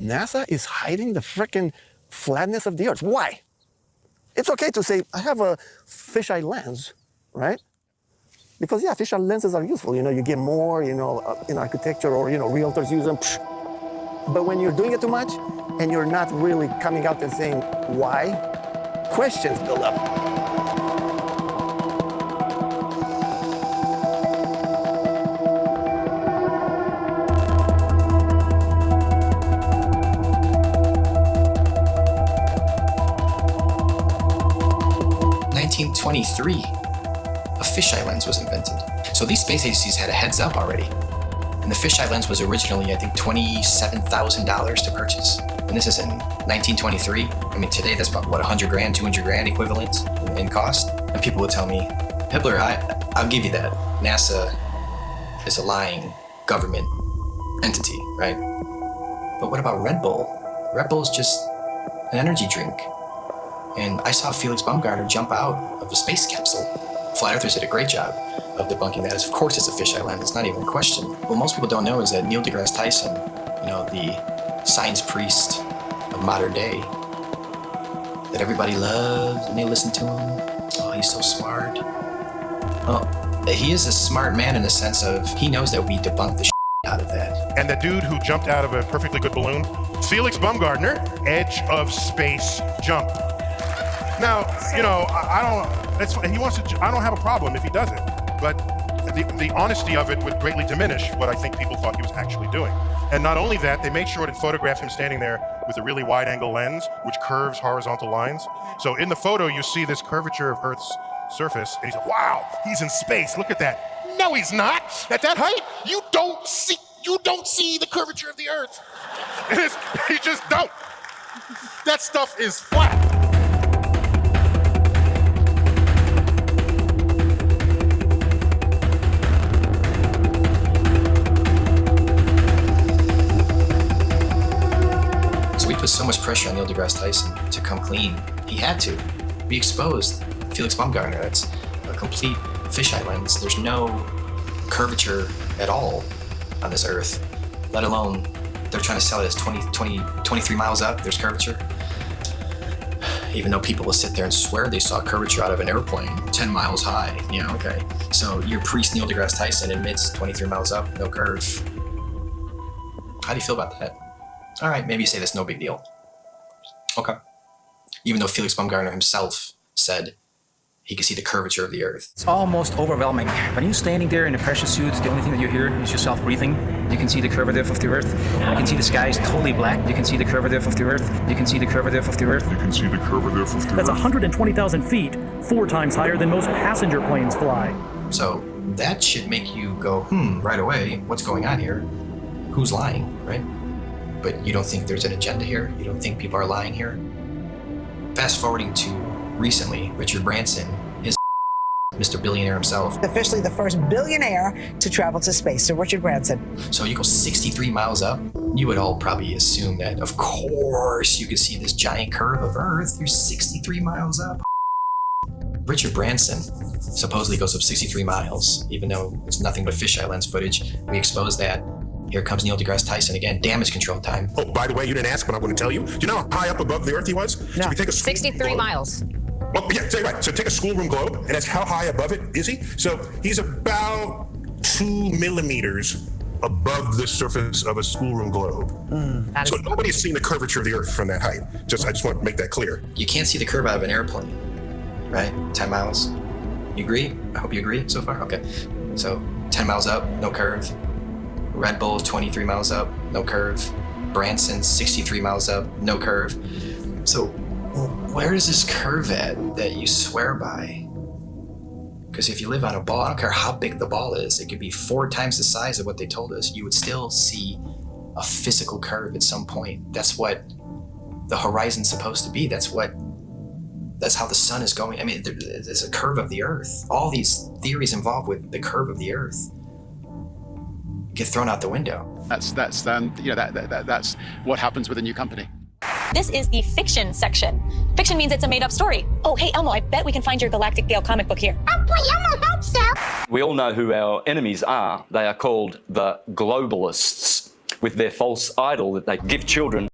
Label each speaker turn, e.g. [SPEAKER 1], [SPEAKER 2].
[SPEAKER 1] NASA is hiding the frickin' flatness of the Earth. Why? It's okay to say, I have a fisheye lens, right? Because yeah, fisheye lenses are useful. You get more, in architecture, or, realtors use them. But when you're doing it too much and you're not really coming out and saying why, questions build up.
[SPEAKER 2] In 1923, a fisheye lens was invented. So these space agencies had a heads up already. And the fisheye lens was originally, I think, $27,000 to purchase. And this is in 1923. I mean, today that's about, what, 100 grand, 200 grand equivalent in cost? And people would tell me, Hitler, I'll give you that. NASA is a lying government entity, right? But what about Red Bull? Red Bull's just an energy drink. And I saw Felix Baumgartner jump out of a space capsule. Flat Earthers did a great job of debunking that. Of course it's a fisheye lens, it's not even a question. What most people don't know is that Neil deGrasse Tyson, the science priest of modern day, that everybody loves and they listen to him. Oh, he's so smart. Well, he is a smart man in the sense of he knows that we debunked the out of that.
[SPEAKER 3] And the dude who jumped out of a perfectly good balloon, Felix Baumgartner, edge of space jump. Now, I don't have a problem if he does it, but the honesty of it would greatly diminish what I think people thought he was actually doing. And not only that, they made sure to photograph him standing there with a really wide angle lens, which curves horizontal lines. So in the photo, you see this curvature of Earth's surface, and he's like, wow, he's in space, look at that. No, he's not. At that height, you don't see the curvature of the Earth. You just don't. That stuff is flat.
[SPEAKER 2] So much pressure on Neil deGrasse Tyson to come clean. He had to. We exposed Felix Baumgartner. That's a complete fisheye lens. There's no curvature at all on this Earth, let alone they're trying to sell it as 23 miles up, there's curvature. Even though people will sit there and swear they saw curvature out of an airplane 10 miles high. Okay. So your priest Neil deGrasse Tyson admits 23 miles up, no curve. How do you feel about that? All right, maybe you say that's no big deal. Okay. Even though Felix Baumgartner himself said he could see the curvature of the Earth.
[SPEAKER 4] It's almost overwhelming. When you're standing there in a pressure suit, the only thing that you hear is yourself breathing. You can see the curvature of the Earth. You can see the sky is totally black. You can see the curvature of the Earth. You can see the curvature of the Earth.
[SPEAKER 5] You can see the curvature of the Earth.
[SPEAKER 6] That's 120,000 feet, 4 times higher than most passenger planes fly.
[SPEAKER 2] So that should make you go, right away, what's going on here? Who's lying, right? But you don't think there's an agenda here? You don't think people are lying here? Fast forwarding to recently, Richard Branson is Mr. Billionaire himself.
[SPEAKER 7] Officially the first billionaire to travel to space, so Richard Branson.
[SPEAKER 2] So you go 63 miles up, you would all probably assume that, of course, you could see this giant curve of Earth. You're 63 miles up. Richard Branson supposedly goes up 63 miles, even though it's nothing but fisheye lens footage. We exposed that. Here comes Neil deGrasse Tyson again. Damage control time.
[SPEAKER 5] Oh, by the way, you didn't ask, but I'm going to tell you. Do you know how high up above the Earth he was?
[SPEAKER 7] No.
[SPEAKER 5] So we take a
[SPEAKER 8] 63 miles.
[SPEAKER 5] Well, yeah, so right. So take a schoolroom globe, and that's how high above it is he? So he's about 2 millimeters above the surface of a schoolroom globe. So nobody's seen the curvature of the Earth from that height. I just want to make that clear.
[SPEAKER 2] You can't see the curve out of an airplane, right? 10 miles. You agree? I hope you agree so far. Okay. So 10 miles up, no curve. Red Bull 23 miles up, no curve. Branson 63 miles up, no curve. So where is this curve at that you swear by? Because if you live on a ball, I don't care how big the ball is, it could be 4 times the size of what they told us, you would still see a physical curve at some point. That's what the horizon's supposed to be. That's how the sun is going. I mean, there's a curve of the Earth. All these theories involved with the curve of the Earth get thrown out the window.
[SPEAKER 9] That's what happens with a new company.
[SPEAKER 8] This is the fiction section. Fiction means it's a made-up story. Oh, hey, Elmo, I bet we can find your Galactic Gale comic book here.
[SPEAKER 10] Oh, boy, Elmo hopes so.
[SPEAKER 11] We all know who our enemies are. They are called the globalists, with their false idol that they give children